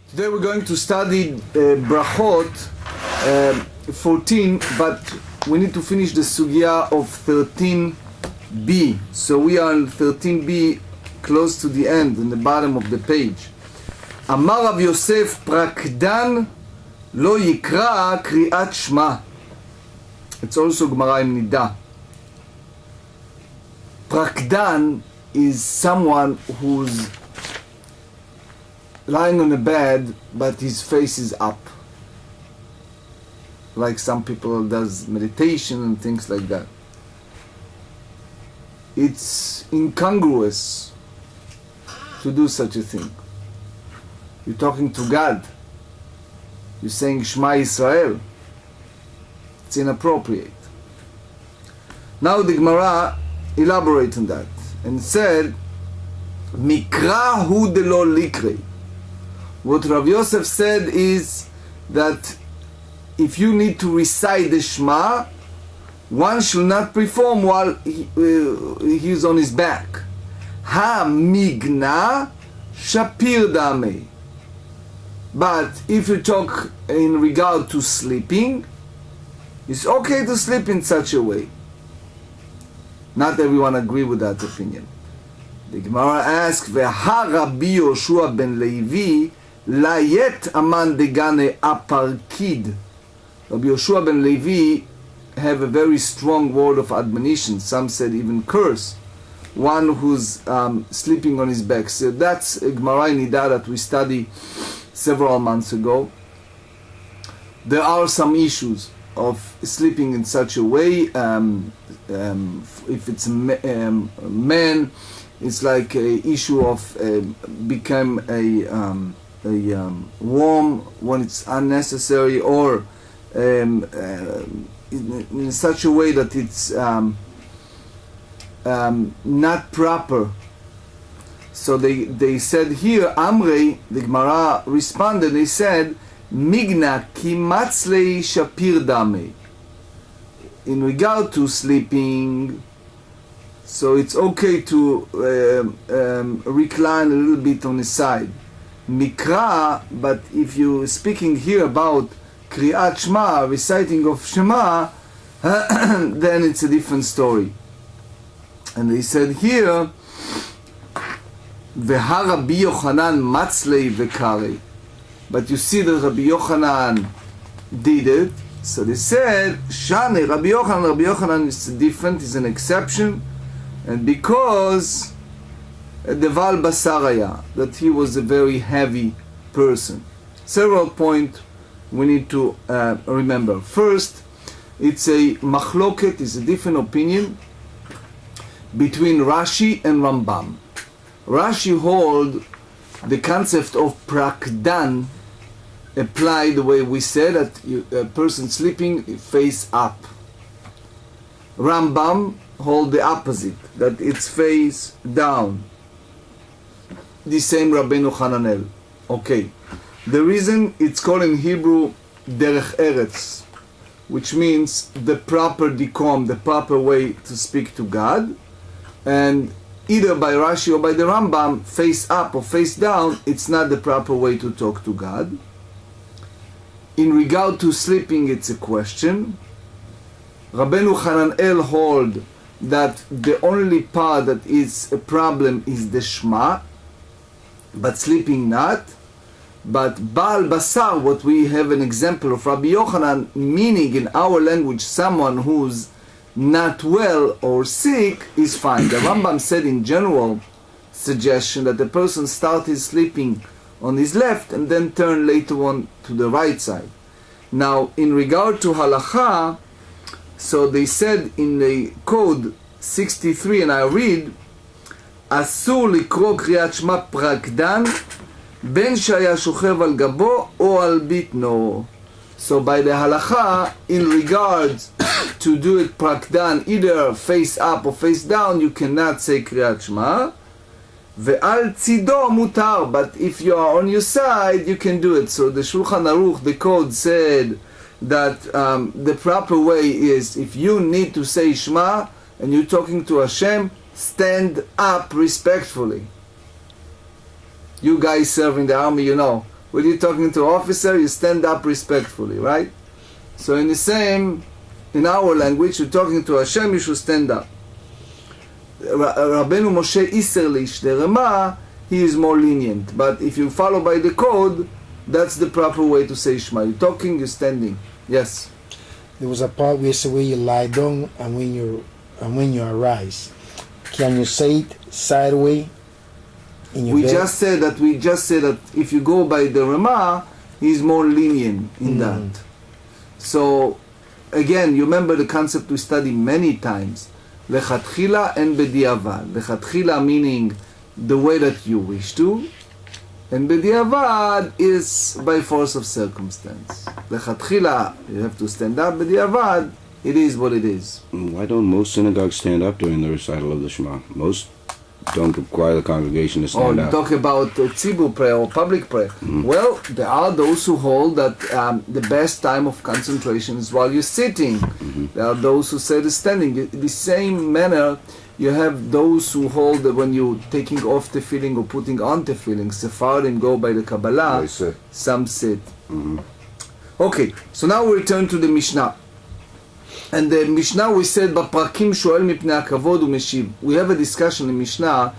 Today we're going to study Berachot 14, but we need to finish the sugya of 13b. So we are in 13b, close to the end, in the bottom of the page. Amar Rav Yosef Prakdan lo yikra kriat Shema. It's also Gemarah in Amidah. Prakdan is someone who's lying on a bed, but his face is up. Like some people does meditation and things like that. It's incongruous to do such a thing. You're talking to God. You're saying Shema Israel. It's inappropriate. Now the Gemarah elaborates on that and said, Mikra hu de lo likrei. What Rav Yosef said is that if you need to recite the Shema, one should not perform while he's on his back. Ha migna shapir dame. But if you talk in regard to sleeping, it's okay to sleep in such a way. Not everyone agree with that opinion. The Gemarah asks, Veha Rabbi Yoshua ben Levi layet aman degane aparkid. Rabbi Yoshua ben Levi have a very strong word of admonition. Some said even curse. One who's sleeping on his back. So that's a Gemarah in Amidah that we studied several months ago. There are some issues of sleeping in such a way. If it's a man, it's like a issue of become a warm when it's unnecessary, or in such a way that it's not proper. So they said here, Amrei, the Gemarah responded, they said, Migna ki matzlei shapir dame. In regard to sleeping, so it's okay to recline a little bit on the side. Mikra, but if you're speaking here about Kriat Shema, reciting of Shema, then it's a different story. And they said here, Veha Rabbi Yochanan matzlei vekare. But you see that Rabbi Yochanan did it. So they said, Shane, Rabbi Yochanan is different, is an exception. And because the Val Basaraya, that he was a very heavy person. Several points we need to remember. First, it's a machloket, is a different opinion between Rashi and Rambam. Rashi hold the concept of prakdan apply the way we said, that a person sleeping face up. Rambam hold the opposite, that it's face down. The same Rabbeinu Hananel. Okay. The reason it's called in Hebrew derech eretz, which means the proper decorum, the proper way to speak to God, and either by Rashi or by the Rambam, face up or face down, it's not the proper way to talk to God. In regard to sleeping, it's a question. Rabbeinu Hananel hold that the only part that is a problem is the Shema, but sleeping not. But Baal Basar, what we have an example of Rabbi Yochanan, meaning in our language, someone who's not well or sick, is fine. The Rambam said in general suggestion that the person started sleeping on his left and then turn later on to the right side. Now, in regard to halacha, so they said in the code 63, and I read, Asur likro kriyat shema prakdan ben shaya shochev al gabo or al bitno. So by the halacha, in regards to do it prakdan, either face up or face down, you cannot say kriyat shema. Ve'al tzido mutar, but if you are on your side, you can do it. So the Shulchan Aruch, the code said that the proper way is, if you need to say Shema and you're talking to Hashem, stand up respectfully. You guys serve in the army, you know. When you're talking to an officer, you stand up respectfully, right? So in the same, in our language, you're talking to Hashem, you should stand up. Rabbeinu Moshe Iserlish, the Rema, he is more lenient. But if you follow by the code, that's the proper way to say Shema. You're talking, you're standing. Yes. There was a part where you lie down and when you arise. Can you say it sideways? We just said that if you go by the Rema, he's more lenient in that. So again, you remember the concept we studied many times. Lechatchila and bediavad. Lechatchila meaning the way that you wish to, and bediavad is by force of circumstance. Lechatchila, you have to stand up. Bediavad, it is what it is. Why don't most synagogues stand up during the recital of the Shema? Most don't require the congregation to stand up. Talk about tzibur prayer or public prayer. Well, there are those who hold that the best time of concentration is while you're sitting. There are those who say the standing. The same manner, you have those who hold that when you're taking off tefillin or putting on tefillin, Sephardim go by the Kabbalah, some sit. Okay, so now we return to the Mishnah. And the Mishnah, we said, "B'prakim shoel mipnei hakavod u'meshiv." We have a discussion in Mishnah.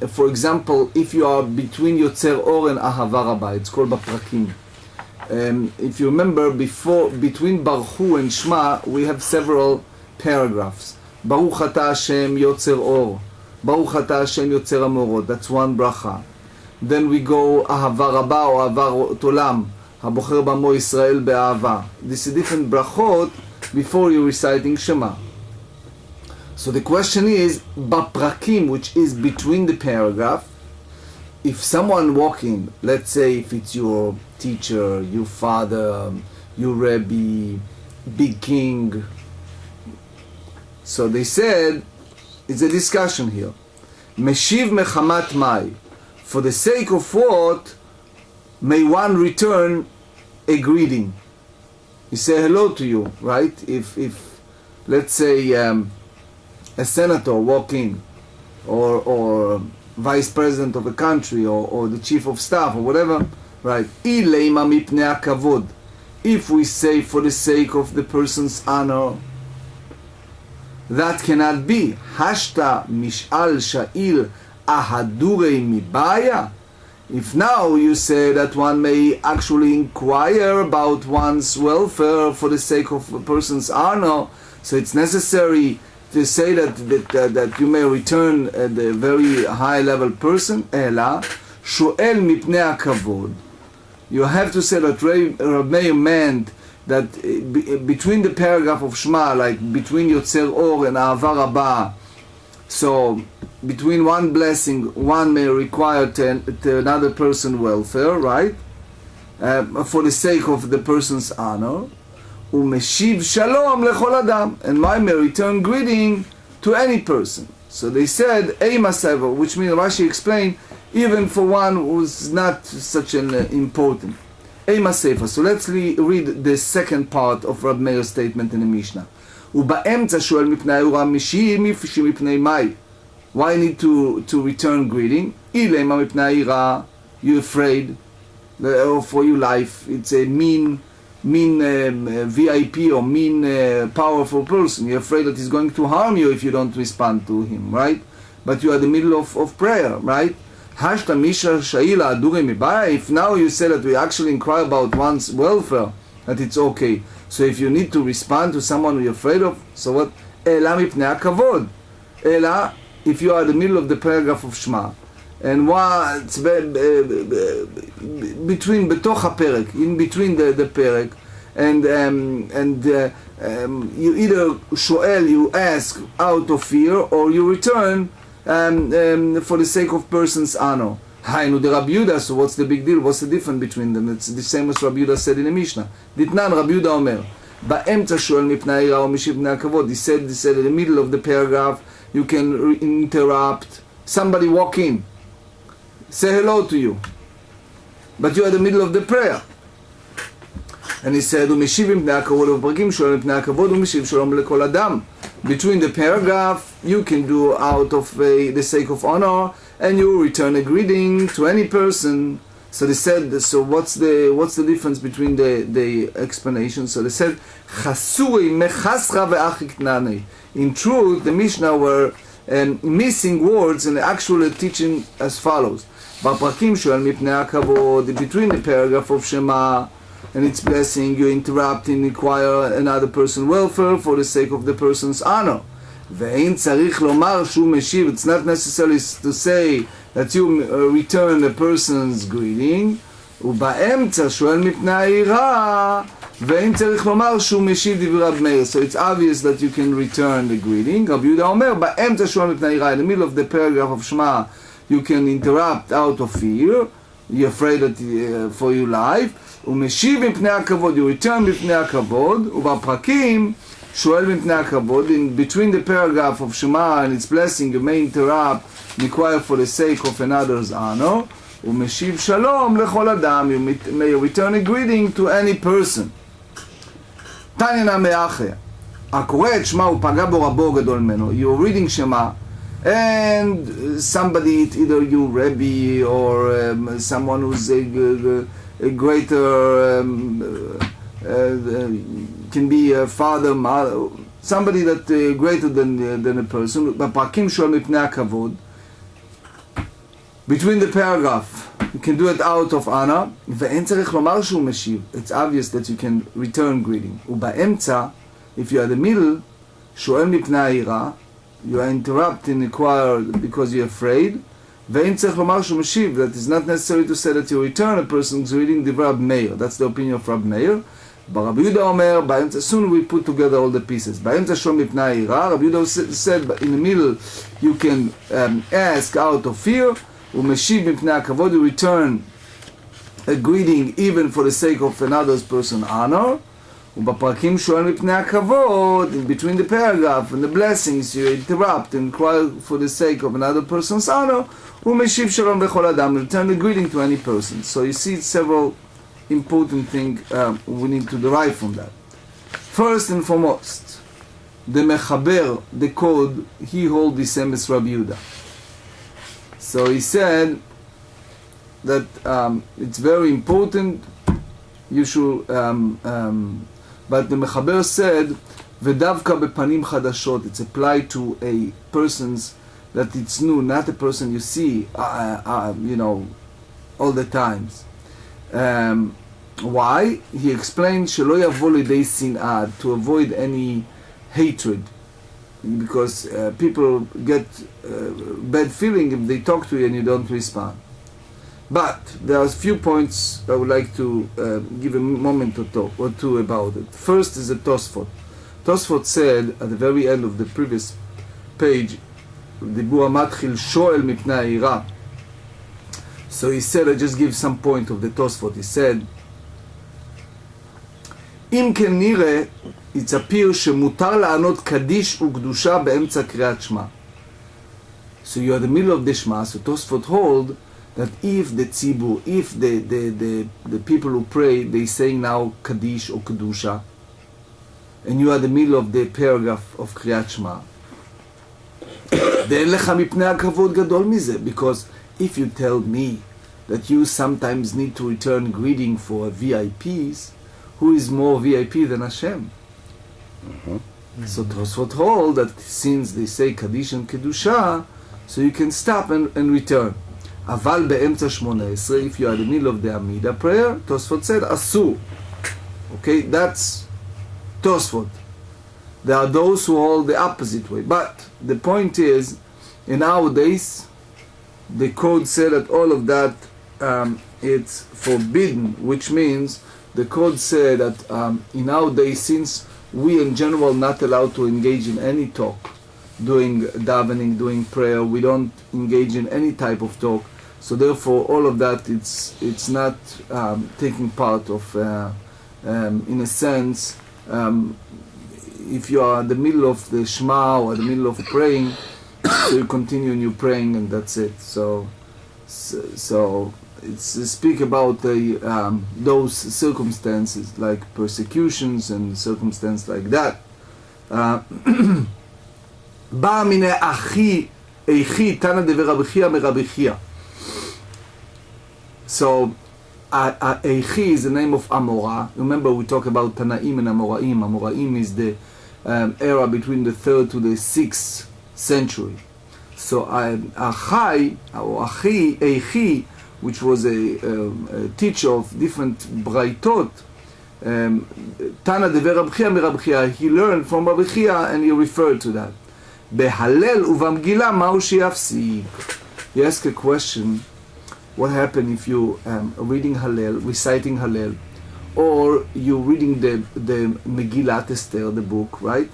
For example, if you are between Yotzer Or and Ahava Rabbah, it's called b'prakim. If you remember, between Berakhot and Shema, we have several paragraphs. Baruch Atah Hashem Yotzer Or, Baruch Atah Hashem Yotzer Amorot. That's one bracha. Then we go Ahava Rabbah or Avar Tolam, Habocher Bamo Yisrael be'ahava. This is different brachot before you're reciting Shema. So the question is, Baprakim, which is between the paragraph, if someone walking, let's say if it's your teacher, your father, your Rebbe, big king, so they said, it's a discussion here. Meshiv mechamat mai, for the sake of what may one return a greeting? He say hello to you, right? If let's say a senator walk in, or vice president of a country, or the chief of staff, or whatever, right? If we say for the sake of the person's honor, that cannot be. Hashta mish'al sha'il ahadurei mibaya. If now you say that one may actually inquire about one's welfare for the sake of a person's honor, so it's necessary to say that you may return the very high level person. Ela shoel mipnei hakavod. You have to say that Rabbi Meir meant that between the paragraph of Shema, like between Yotzer Or and Ahava Rabbah, so between one blessing, one may require to another person welfare, right? For the sake of the person's honor. Umeshiv shalom lechol adam, and one may return greeting to any person. So they said eima seva, which means Rashi explained, even for one who's not such an important. Eima seva. So let's read the second part of Rabbi Meir's statement in the Mishnah. ובאמצע שואל מפני האורה משיב מפני מאי. Why need to return greeting? אילמה מפני העירה, you're afraid for your life. It's a mean VIP or mean powerful person. You're afraid that he's going to harm you if you don't respond to him, right? But you are in the middle of prayer, right? Hashta misha sha'ila adure mibaya. If now you say that we actually inquire about one's welfare, that it's okay. So if you need to respond to someone you're afraid of, so what? Ela mipnei hakavod. Ela, if you are in the middle of the paragraph of Shema, and what's between betoch haperek, in between the perek, and you either shoel, you ask out of fear, or you return for the sake of person's honor. Hainu de Rabbi Yehuda, so what's the big deal? What's the difference between them? It's the same as Rabbi Yehuda said in the Mishnah. Ditnan Rabbi Yehuda Omer, באמצע שואל מפני העירה או משיב מפני הכבוד. He said in the middle of the paragraph, you can interrupt. Somebody walk in, say hello to you, but you are in the middle of the prayer. And he said, ומשיב מפני הכבוד ובפרקים שואל מפני הכבוד ומשיב שלום לכל אדם. between the paragraph, you can do out of the sake of honor, and you return a greeting to any person. So they said, so what's the difference between the explanations? So they said, Chasui mechasra ve'achiknani. In truth, the Mishnah were missing words and actually teaching as follows. B'aprakim shoel mipnei hakavod, between the paragraph of Shema and its blessing, you interrupt and inquire another person's welfare for the sake of the person's honor. Ve'ein tzarich lomar shu meshiv. It's not necessary to say that you return a person's greeting. ובאמצע שואל מפני העירה, ואין צריך לומר שהוא משיב דברי רב מאיר. So it's obvious that you can return the greeting. רבי יהודה אומר, באמצע שואל מפני העירה, in the middle of the paragraph of Shema, you can interrupt out of fear, you're afraid that for your life, ומשיב מפני הכבוד, you return מפני הכבוד, ובפרקים, שואל מפני הכבוד, in between the paragraph of Shema and its blessing, you may interrupt, inquire for the sake of another's honor, ומשיב שלום לכל אדם, you may return a greeting to any person. תניא מאחר, הקורא את שמע ופגע בו רבו גדול ממנו. You're reading Shema, and somebody, either you, Rebbe, or someone who's a greater, can be a father, mother, somebody that greater than a person, בפרקים שואל מפני הכבוד, between the paragraph, you can do it out of honor, ואין צריך לומר שהוא משיב. It's obvious that you can return greeting. ובאמצע, if you are the middle, שואל מפני העירה, you are interrupting, inquire because you're afraid, ואין צריך לומר שהוא משיב. That is not necessary to say that you return a person's greeting דברי רב מאיר. That's the opinion of רב מאיר. ברבי יהודה אומר, באמצע, soon we put together all the pieces. באמצע שואל מפני העירה, רבי יהודה said, in the middle, you can ask out of fear, ומשיב מפני הכבוד, you return a greeting even for the sake of another person's honor. ובפרקים שואל מפני הכבוד, in between the paragraph and the blessings, you interrupt and cry for the sake of another person's honor. ומשיב שלום לכל אדם, return a greeting to any person. So you see several important things we need to derive from that. First and foremost, the mechaber, the code, he holds the same as Rabbi Yehuda. So he said that it's very important, you should, but the Mechaber said, ודווקא בפנים חדשות, it's applied to a person's that it's new, not a person you see, you know, all the times. Why? He explained, שלא יבוא לידי שנאה, to avoid any hatred. Because people get bad feeling if they talk to you and you don't respond. But there are a few points I would like to give a moment or two about it. First is the Tosefta. Tosefta said at the very end of the previous page, דיבור המתחיל שואל מפני העירה. So he said, I just give some point of the Tosefta. He said, אם כן נראה, it's appears שמותר לענות קדיש וקדושה באמצע קריאת שמע. So you are in the middle of the Shema, so Tosefta hold that if the tzibur, if the people who pray, they saying now Kaddish or Kedusha, and you are in the middle of the paragraph of Kriyat Shema, ואין לך מפני הכבוד גדול מזה, because if you tell me that you sometimes need to return greeting for VIPs, who is more VIP than Hashem? So Tosefta hold that since they say Kaddish and Kedusha, so you can stop and return. אבל באמצע 18, if you are in the middle of the Amidah prayer, Tosefta said, אסור. Okay, that's Tosefta. There are those who hold the opposite way. But the point is, in nowadays, the code said that all of that, it's forbidden, which means the code said that in nowadays, since we in general not allowed to engage in any talk, doing davening, doing prayer, we don't engage in any type of talk. So therefore, all of that, it's not taking part of, in a sense, if you are in the middle of the Shema or the middle of praying, so you continue in your praying and that's it. So it's speak about those circumstances like persecutions and circumstances like that. בא מיני אחי, איכי, תנא דבר רבי חייא מרבי חייא. So, Eichi is the name of Amorah. Remember we talk about Tanaim and Amoraim. Amoraim is the era between the 3rd to the 6th century. So Achai, or Eichi, which was a teacher of different Braitot, Tana dever Rabbi Chiya mi Chiya, he learned from Rabbi Chiya and he referred to that. Behalel uvamgila ma'u sheyafsik. He asked a question. What happened if you reading Hallel, reciting Hallel, or you reading the Megillat Esther, the book, right?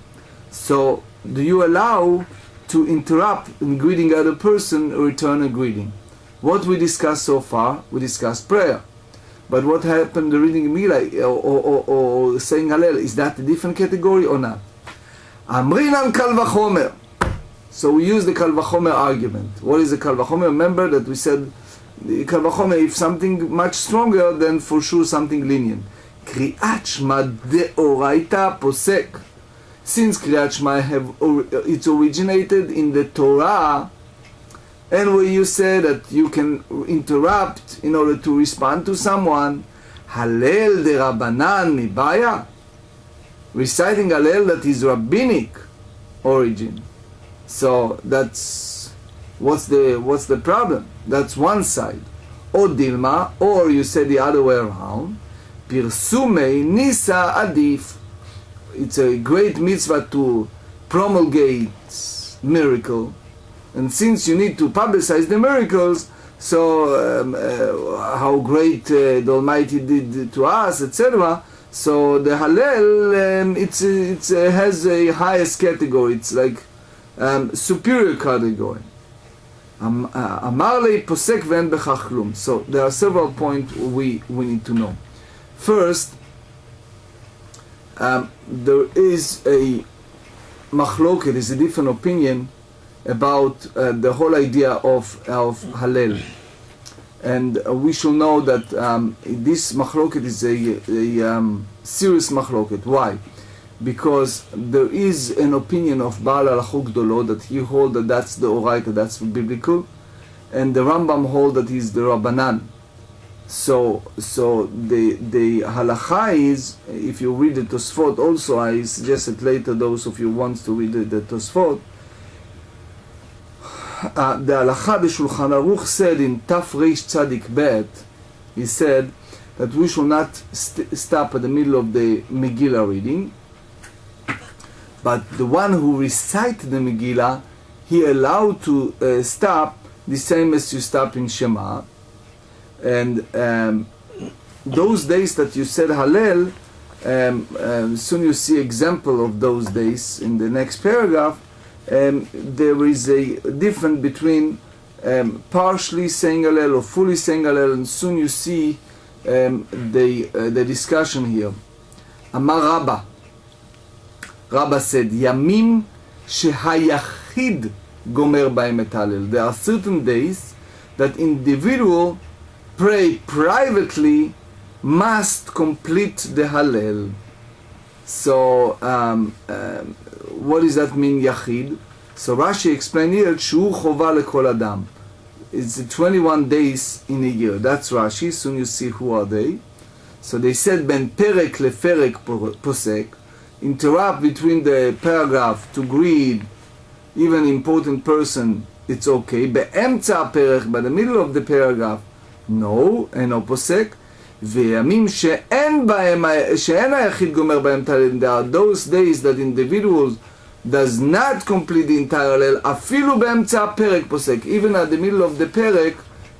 So, do you allow to interrupt in greeting other person or return a greeting? What we discussed so far, we discussed prayer. But what happened the reading Megillah or saying Hallel, is that a different category or not? Amrinan kal vachomer. So we use the kal vachomer argument. What is the kal vachomer? Remember that we said Kal vachomer, if something much stronger, then for sure something lenient. Kriyat Shema deoraita posek. Since Kriyat Shema it's originated in the Torah, and where you say that you can interrupt in order to respond to someone, Hallel de Rabbanan mibaya, reciting Hallel that is rabbinic origin. So that's what's the problem? That's one side. Or Dilma, or you say the other way around. Pirsumei Nisa Adif. It's a great mitzvah to promulgate miracle. And since you need to publicize the miracles, so how great the Almighty did to us, etc. So the Hallel, it has a highest category. It's like superior category. Amar lei posek ve'en bechach klum. So there are several points we need to know. First, there is a machloket, is a different opinion about the whole idea of Hallel. And we should know that this machloket is a serious machloket. Why? Because there is an opinion of Baal Halachot Gdolo that he holds that that's the Oraita, that's biblical, and the Rambam holds that he's the Rabbanan. So the halacha is, if you read the Tosefta also, I suggested later those of you who wants to read the Tosefta, the halacha the Shulchan Aruch said in Taf Reish Tzadik Bet, he said that we should not stop at the middle of the Megillah reading, but the one who recited the Megillah, he allowed to stop the same as you stop in Shema. And those days that you said Hallel, soon you see example of those days in the next paragraph. There is a difference between partially saying Hallel or fully saying Hallel, and soon you see the discussion here. Amar Rabba. Rabba said, Yamim shehayachid gomer ba'em et Hallel. There are certain days that individual pray privately must complete the Hallel. So, what does that mean, Yachid? So Rashi explained here, Shu chova lekol adam. It's 21 days in a year. That's Rashi. Soon you see who are they. So they said, Ben perek leferek posek. Interrupt between the paragraph to greet even important person, it's okay. Be'emtza perek, by the middle of the paragraph, no, אינו פוסק. וימים שאין היחיד גומר בהם תהלל, there are those days that individuals does not complete the entire הלל, אפילו באמצע הפרק פוסק. Even at the middle of the פרק,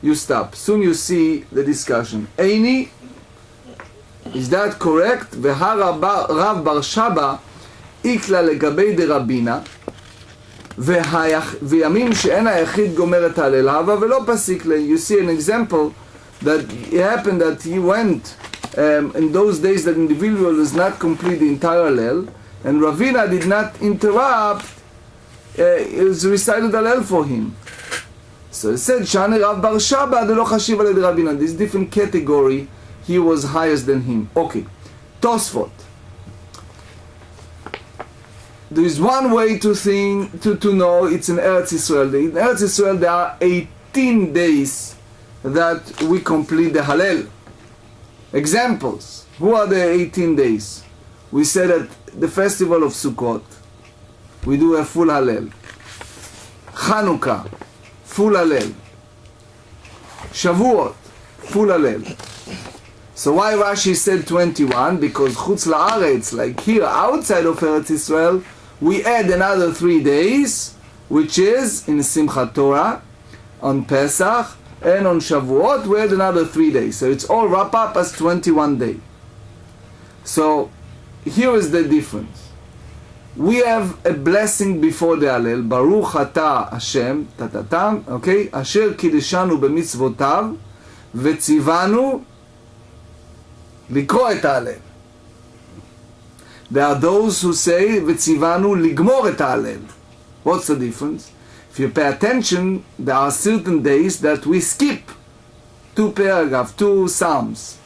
you stop. Soon you see the discussion. איני, is that correct? והרב בר שבא איקלה לגבי דרבינה, וימים שאין היחיד גומר את ההלל, הווה ולא פסיק לי. You see an example that it happened that he went in those days that individual does not complete the entire Hallel, and Ravina did not interrupt his recited Hallel for him. So he said, Shani Rav Bar Shaba de lo chashiv alei Ravina. This different category, he was higher than him. Okay, Tosfot. there is one way to think, to know it's in Eretz Israel. In Eretz Israel there are 18 days that we complete the Hallel. Examples. Who are the 18 days? We said at the festival of Sukkot, we do a full Hallel. Chanukah, full Hallel. Shavuot, full Hallel. So why Rashi said 21? Because Chutz La'aretz, like here outside of Eretz Israel, we add another 3 days, which is in Simchat Torah, on Pesach, and on Shavuot, we add another 3 days. So it's all wrap up as 21 days. So here is the difference. We have a blessing before the Hallel, Baruch Atah Hashem, tatatam, okay? Asher kideshanu b'mitzvotav, v'tzivanu לקרוא את ההלל. There are those who say וציוונו לגמור את ההלל. What's the difference? If you pay attention, there are certain days that we skip 2 paragraphs, 2 psalms,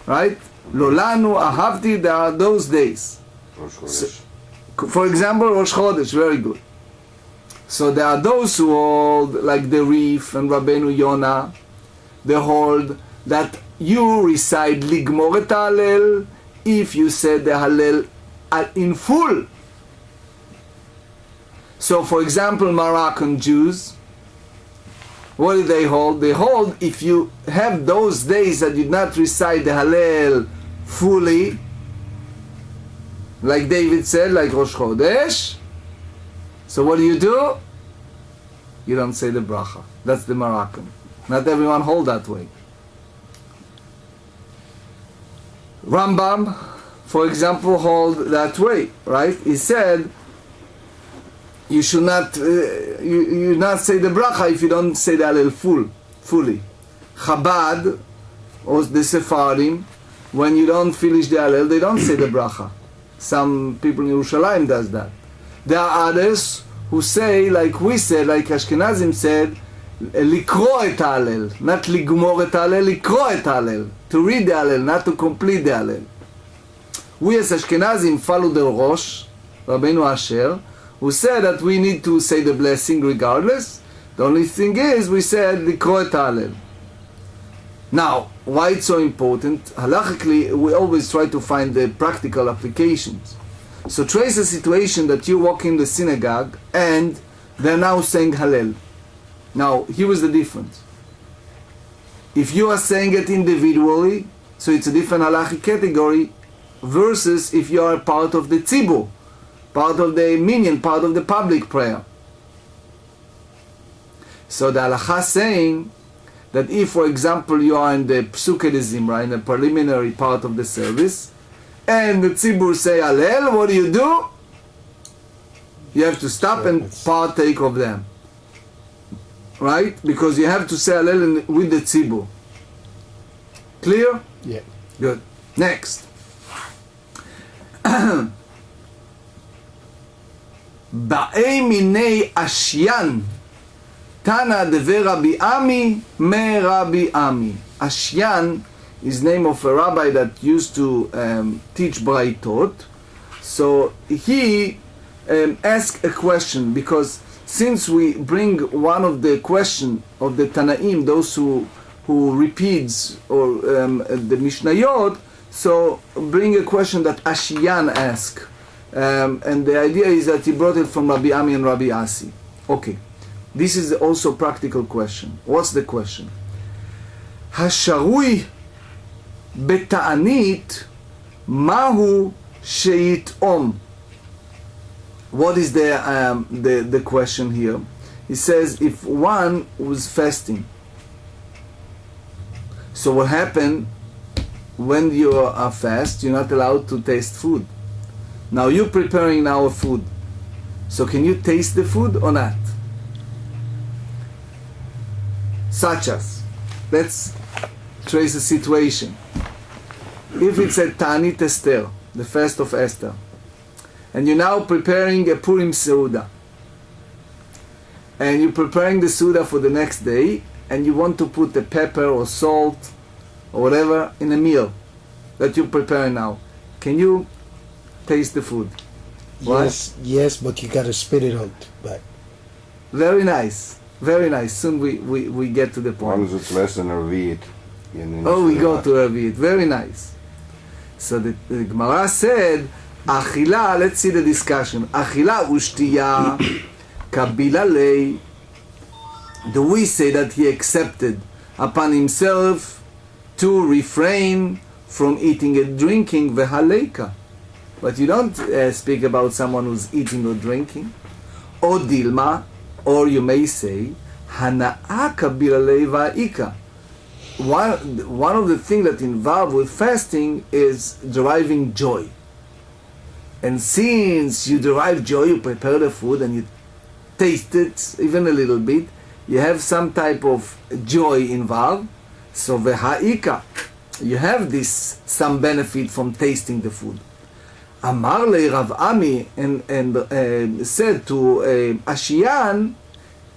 right? לא לנו, אהבתי, there are those days. So, for example, Rosh Chodesh, very good. So there are those who hold, like the Rif and Rabbeinu Yonah, they hold that you recite Ligmor et Hallel if you said the Hallel in full. So for example, Moroccan Jews, what do they hold? They hold if you have those days that you did not recite the Hallel fully, like David said, like Rosh Chodesh, so what do? You don't say the bracha. That's the Moroccan. Not everyone hold that way. Rambam, for example, hold that way, right? He said you should not you not say the bracha if you don't say the Hallel fully. Chabad, or the Sephardim, when you don't finish the Hallel, they don't say the bracha. Some people in Yerushalayim does that. There are others who say, like we said, like Ashkenazim said, לקרוא את ההלל, not לגמור את ההלל, לקרוא את ההלל, to read the Hallel, not to complete the Hallel. We as Ashkenazim follow the Rosh, Rabbeinu Asher, who said that we need to say the blessing regardless. The only thing is, we said לקרוא את ההלל. Now, why it's so important? Halachically, we always try to find the practical applications. So trace a situation that you walk in the synagogue and they're now saying Hallel. Now, here is the difference. If you are saying it individually, so it's a different halachic category, versus if you are part of the tzibur, part of the minyan, part of the public prayer. So the halacha saying that if, for example, you are in the Psuke de Zimra, in the preliminary part of the service, and the tzibur say Hallel, what do? You have to stop and partake of them. Right? Because you have to say Hallel with the tzibur. Clear? Yeah. Good. Next. Ba'ei minei ashyan Tana deve Rabbi Ami me Rabbi Ami. Ashyan is name of a rabbi that used to teach Berachot. So he asked a question, because since we bring one of the question of the Tanaim, those who repeats or the Mishnayot, so bring a question that Ashyan asked, and the idea is that he brought it from Rabbi Ami and Rabbi Asi. Okay, this is also a practical question. What's the question? Hasharui beta'anit mahu sheyitom. What is the question here? He says, if one was fasting, so what happened when you are fast? You're not allowed to taste food. Now you're preparing now a food, so can you taste the food or not? Such as, let's trace a situation. If it's a Tanit Esther, the fast of Esther, and you're now preparing a Purim Seuda, and you're preparing the Seuda for the next day, and you want to put the pepper or salt or whatever in a meal that you're preparing now, can you taste the food? Yes, but you gotta spit it out back. Very nice. Very nice. Soon we get to the As long point. as it's less than a revi'it. Oh, we go to Rabbi. Very nice. So the Gemarah said, Achila, let's see the discussion. Achila ushtiya kabila lei. Do we say that he accepted upon himself to refrain from eating and drinking v'haleika? But you don't speak about someone who's eating or drinking. Or dilma, or you may say, hana'a kabila lei va'ika. One of the things that involved with fasting is deriving joy. And since you derive joy, you prepare the food and you taste it even a little bit, you have some type of joy involved. So v'ha'ika, you have this some benefit from tasting the food. Amar le Rav Ami and said to Ashiyan,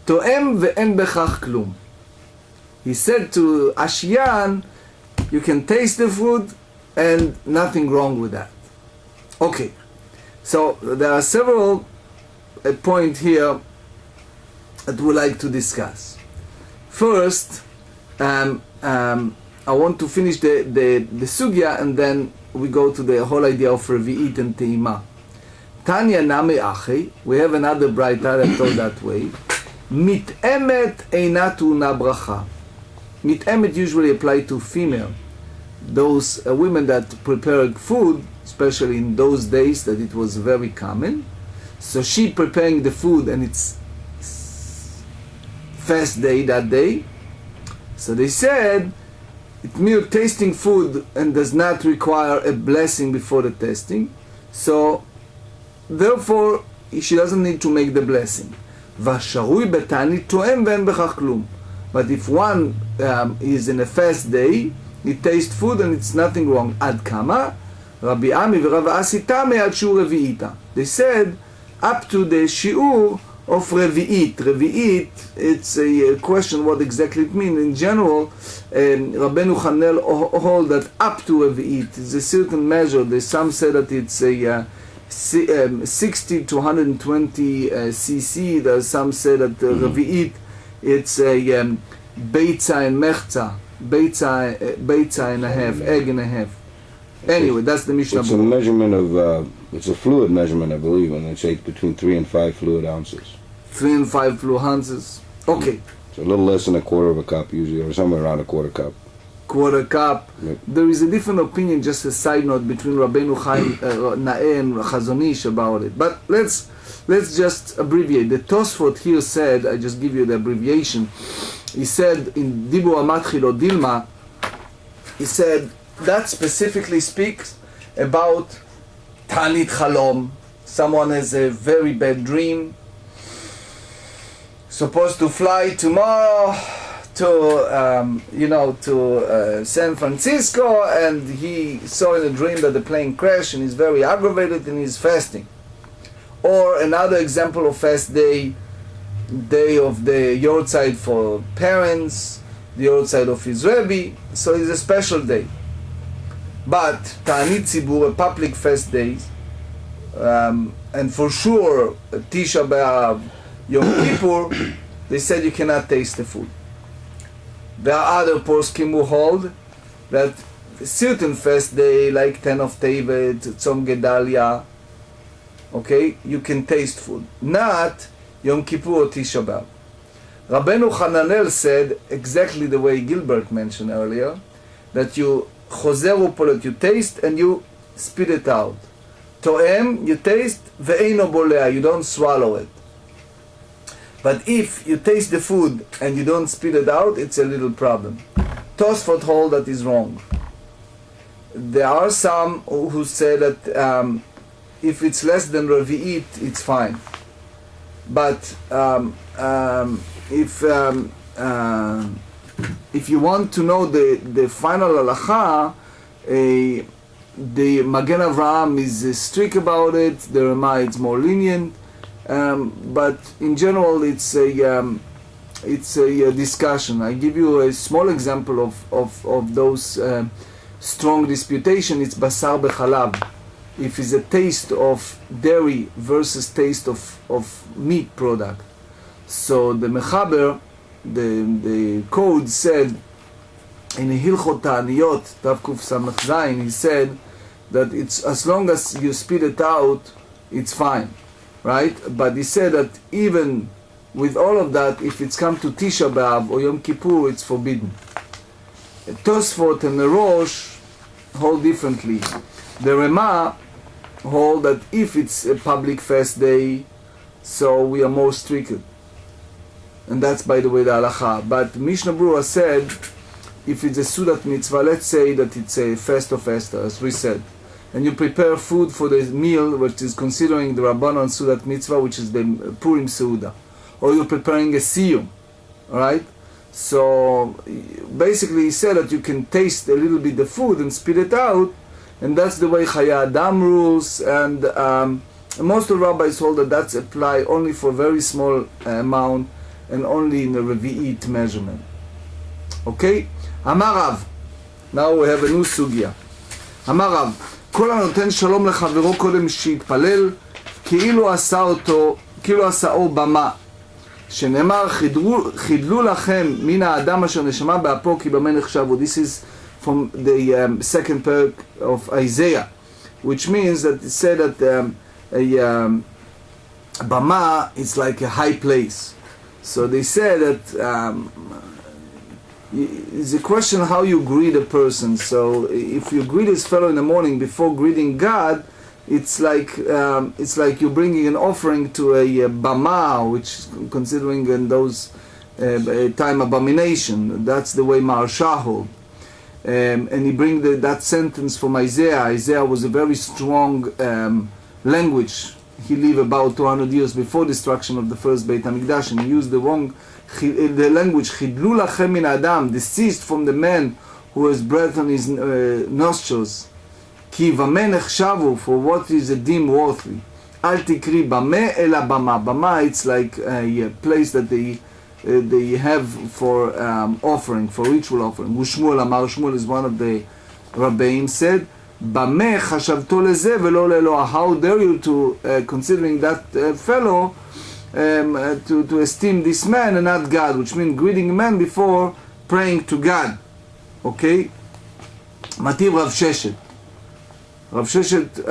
to'em ve'en bechach klum. He said to Ashiyan, you can taste the food and nothing wrong with that. Okay, so there are several points here that we like to discuss. First, I want to finish the sugya and then we go to the whole idea of revi'it and teima. Tanya name achi, we have another braita that told that way. Mit'emet eina tu'na bracha. Mit'emet usually apply to female. Those women that prepared food, especially in those days that it was very common. So she preparing the food and it's fast day that day. So they said, it mere tasting food and does not require a blessing before the tasting. So therefore she doesn't need to make the blessing. Vasharui betani to'em ve'en bechach klum. But if one is in a fast day, he tastes food and it's nothing wrong. Ad kama, Rabbi Ami v'Rav Asi tame ad shiur revi'ita. They said up to the shiur of revi'it. Revi'it, it's a question what exactly it means. In general, Rabbeinu Chanel hold that up to revi'it is a certain measure. There's some say that it's a 60 to 120 cc. There's some say that revi'it it's a beitza and mechza, beitza and a half, egg and a half. Anyway, that's the Mishnah. It's a measurement of, it's a fluid measurement, I believe, and they say between 3 and 5 fluid ounces. 3 and 5 fluid ounces. Okay. So a little less than a quarter of a cup usually, or somewhere around a quarter cup. Quarter cup. Yep. There is a different opinion, just a side note, between Rabbeinu Chaim Naeh and Chazon Ish about it. But let's just abbreviate. The Tosefta here said, I just give you the abbreviation. He said in Dibu Amatchil or Dilma, he said that specifically speaks about Tanit Chalom. Someone has a very bad dream, supposed to fly tomorrow to San Francisco, and he saw in a dream that the plane crashed and he's very aggravated and he's fasting. Or another example of fast day of the Yortzeit for parents, the Yortzeit of his Rebbe, so it's a special day. But Ta'anit Tzibur, a public fast day, and for sure Tisha B'Av, Yom Kippur, they said you cannot taste the food. There are other poskim who hold that certain fast day, like 10 of Tevet, Tzom Gedalia, okay, you can taste food. Not Yom Kippur or Tisha B'Av. Rabbeinu Hananel said exactly the way Gilbert mentioned earlier, that you chozer upol, you taste and you spit it out. To'em, you taste, ve'eino bolea, you don't swallow it. But if you taste the food and you don't spit it out, it's a little problem. Tosfot hold that is wrong. There are some who say that if it's less than revi'it, it's fine. But if you want to know the final halacha, the Magen Avraham is strict about it. The Ramah is more lenient, but in general, it's a discussion. I give you a small example of those strong disputation. It's basar bechalav. if it's a taste of dairy versus taste of meat product. So the Mechaber, the code said in Hilchot Ta'aniyot Tav Kuf Samach Zayin, he said that it's as long as you spit it out, it's fine, right? But he said that even with all of that, if it's come to Tisha B'Av or Yom Kippur, it's forbidden. Tosefta and the Rosh hold differently. The Rema hold that if it's a public fast day, so we are more strict. And that's, by the way, the halacha. But Mishnah Brura said, if it's a Sudat mitzvah, let's say that it's a fast of Esther, as we said, and you prepare food for the meal, which is considering the Rabbanon Sudat mitzvah, which is the Purim Seuda, or you're preparing a siyum, alright? So basically he said that you can taste a little bit the food and spit it out, and that's the way Chaya Adam rules, and most of the rabbis hold that that's apply only for a very small amount and only in a revi'it measurement. Okay? Amarav. Now we have a new sugya. Amarav. כל הנותן שלום לחברו קודם שיתפלל, כאילו עשאו במה. שנאמר, חידלו לכם מן האדם אשר נשמה באפו כי במה נחשבו. This is from the second perk of Isaiah, which means that it said that bama is like a high place. So they say that it's a question how you greet a person. So if you greet his fellow in the morning before greeting God, it's like you're bringing an offering to a bama, which is considering in those time abomination. That's the way Maharsha hold. And he bring that sentence from Isaiah. Isaiah was a very strong language. He lived about 200 years before destruction of the first Beit HaMikdash, and he used the language, Chidlu lachem min adam, deceased from the man who has breath on his nostrils. Ki vameh nechshavu, for what is a dim worthy. Al tikri bameh ela bama. Bama, it's like a place that they have for offering, for ritual offering. Shmuel Amar, Shmuel is one of the Rabbeim, said, Bameh chashavto leze velo leloah. How dare you to, considering that fellow, to esteem this man and not God, which means greeting man before praying to God. Okay? Mativ Rav Sheshet. Rav Sheshet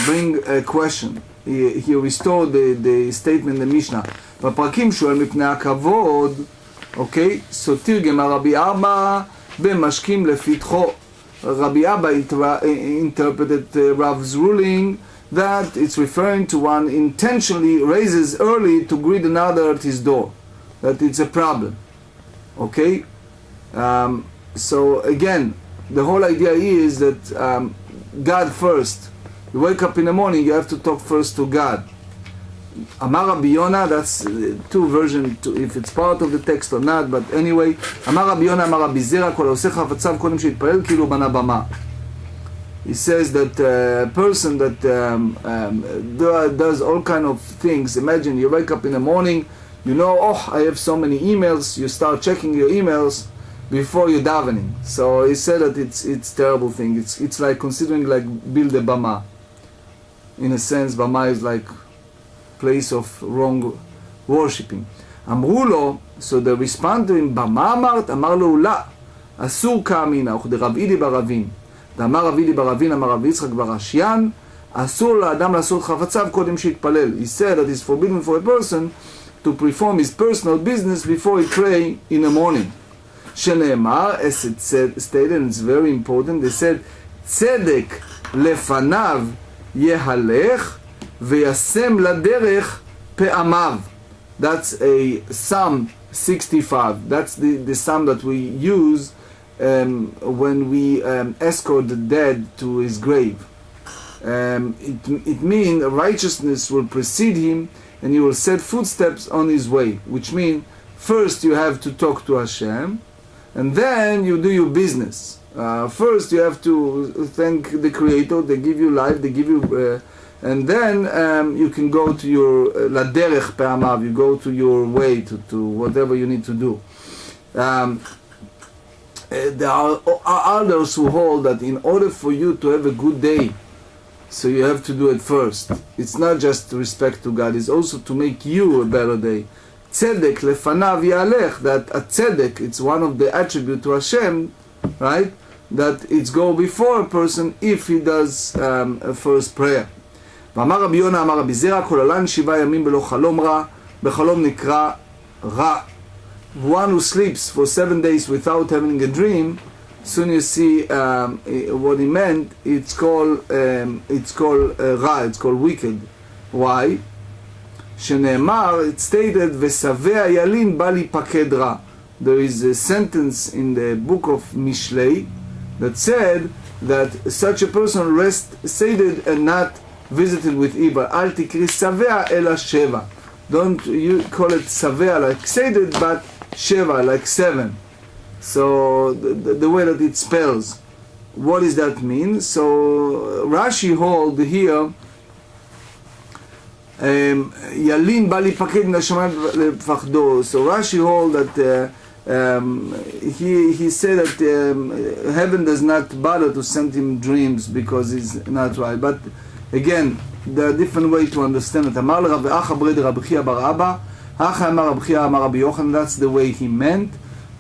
bring a question. He restored the statement in the Mishnah. בפרקים שואל מפני הכבוד, okay? So תרגם הרבי אבא במשקים לפתחו. Rabbi Abba interpreted Rav's ruling that it's referring to one intentionally raises early to greet another at his door, that it's a problem. Okay? So again, the whole idea is that God first. You wake up in the morning, you have to talk first to God. Amar Rabbi Yonah, that's two versions, if it's part of the text or not, but anyway, Amar Rabbi Yonah, Amar Rabbi Zera, כל העושה חפציו קודם שיתפלל כאילו בנה במה. He says that a person that does all kind of things, imagine you wake up in the morning, you know, oh, I have so many emails, you start checking your emails before you're davening. So he said that it's terrible thing. It's like considering like build a bama. In a sense, bama is like place of wrong worshipping. אמרו לו, so they respond to him, במה אמרת? אמר לו, לא, אסור כאמינה, וכדרב אידי ברבין. דאמר רב אידי ברבין, אמר רב יצחק ברשיין, אסור לאדם לעשות חפציו קודם שיתפלל. He said that it's forbidden for a person to perform his personal business before he pray in the morning. שנאמר, as it stated, and it's very important, they said, צדק לפניו יהלך, וישם לדרך פעמיו. That's a Psalm 65. That's the psalm that we use when we escort the dead to his grave. It means righteousness will precede him and he will set footsteps on his way, which means first you have to talk to Hashem and then you do your business. First you have to thank the Creator, they give you life, they give you and then you can go to your laderech pe'amav, you go to your way, to whatever you need to do. There are others who hold that in order for you to have a good day, So you have to do it first. It's not just respect to God, it's also to make you a better day. Tzedek lefanav yalech, that a tzedek, it's one of the attributes to Hashem, right? That it's go before a person if he does a first prayer. ואמר רבי יונה אמר רבי זרע כל הלן 7 ימים בלא חלום רע, בחלום נקרא רע. One who sleeps for 7 days without having a dream, soon you see what he meant. It's called ra. It's called wicked. Why? שנאמר, it's stated, ושבע ילין בא להיפקד רע. There is a sentence in the book of Mishnah that said that such a person rest sated and not visited with evil. אל תקריא שבע אלא שבע. Don't you call it שבע like sated, but שבע like 7. So the way that it spells, what does that mean? So Rashi hold here, ילין בא להיפקד מן השמיים לפחדו. So Rashi hold that he said that heaven does not bother to send him dreams because it's not right. But again, there are different ways to understand it. אמר לרב אחא ברד רבי חייא בר אבא, אחא אמר רבי חייא אמר רבי יוחנן. That's the way he meant.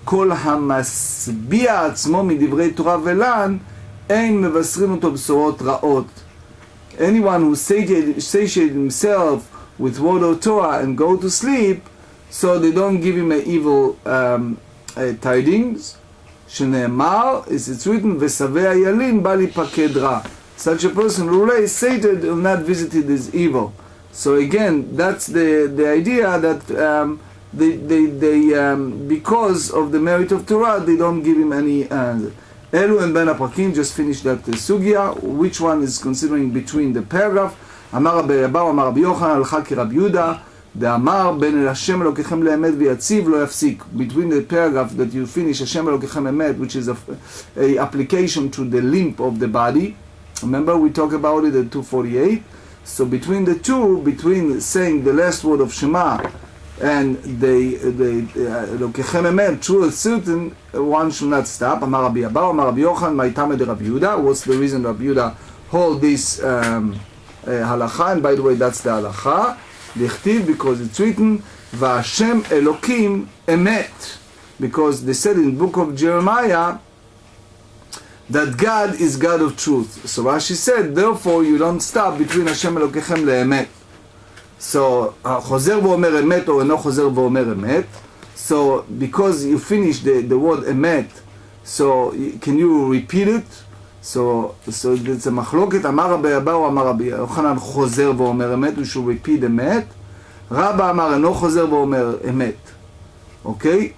כל המשביע עצמו מדברי תורה ולן, אין מבשרים אותו בשורות רעות. Anyone who satiated himself with word of Torah and go to sleep, so they don't give him evil tidings. שנאמר, it's written, ושבע ילין בא להיפקד רע. Such a person who is sated will not visit this evil. So again, that's the idea that they because of the merit of Torah, they don't give him any. Elu and Ben Aprakim just finished that sugya. Which one is considering between the paragraph? אמר רבי אבאו, אמר רבי יוחנן, הלכה כרבי יהודה, דאמר בין אל השם אלוקיכם לאמת ויציב לא יפסיק. Between the paragraph that you finish, השם אלוקיכם אמת, which is a application to the limp of the body. Remember we talked about it at 248. So between the two, between saying the last word of Shema and the אלוקיכם אמת, true and certain, one should not stop. אמר רבי אבאו, אמר רבי יוחנן, מה איתם דרבי יהודה? What's the reason Rabbi Yehuda hold this halacha? And by the way, that's the halacha. דכתיב, because it's written, והשם אלוקים אמת. Because they said in the book of Jeremiah that God is God of truth. So Rashi said, therefore you don't stop between Hashem אלוקיכם לאמת. So חוזר ואומר אמת או אינו חוזר ואומר אמת. So because you finish the word אמת, so can you repeat it? So it's a מחלוקת. אמר רבי אבאו, אמר רבי יוחנן, חוזר ואומר אמת, we should repeat אמת. רבא אמר אינו חוזר ואומר אמת. Okay?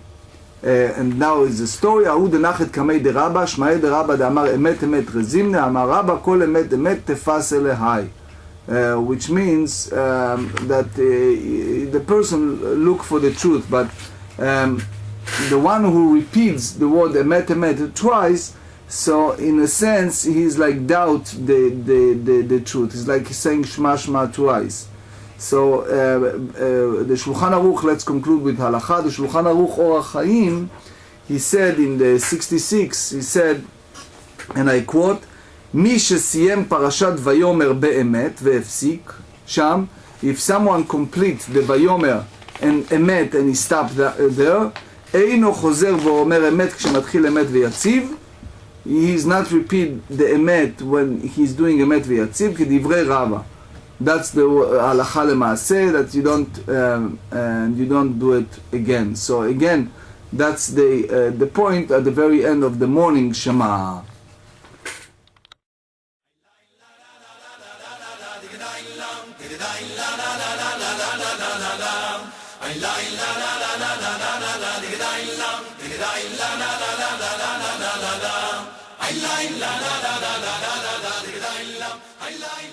And now is the story. ההוא דנחת קמי דרבא, שמעי דרבא דאמר אמת אמת רזימנה, אמר רבא כל אמת אמת תפס אלוהי. Which means that the person look for the truth, but the one who repeats the word emet emet twice, so in a sense he's like doubt the truth. It's like he's saying Shema Shema twice. So the Shulchan Aruch, let's conclude with halacha. The Shulchan Aruch Orach Chaim, he said in the 66, he said, and I quote, מי שסיים פרשת ויומר באמת והפסיק שם, if someone complete the ויומר and אמת and he stopped there, אינו חוזר ואומר אמת כשמתחיל אמת ויציב, he is not repeat the אמת when he's doing אמת ויציב, כדברי רבא. That's the הלכה למעשה, that you don't do it again. So again, that's the point at the very end of the morning Shema. I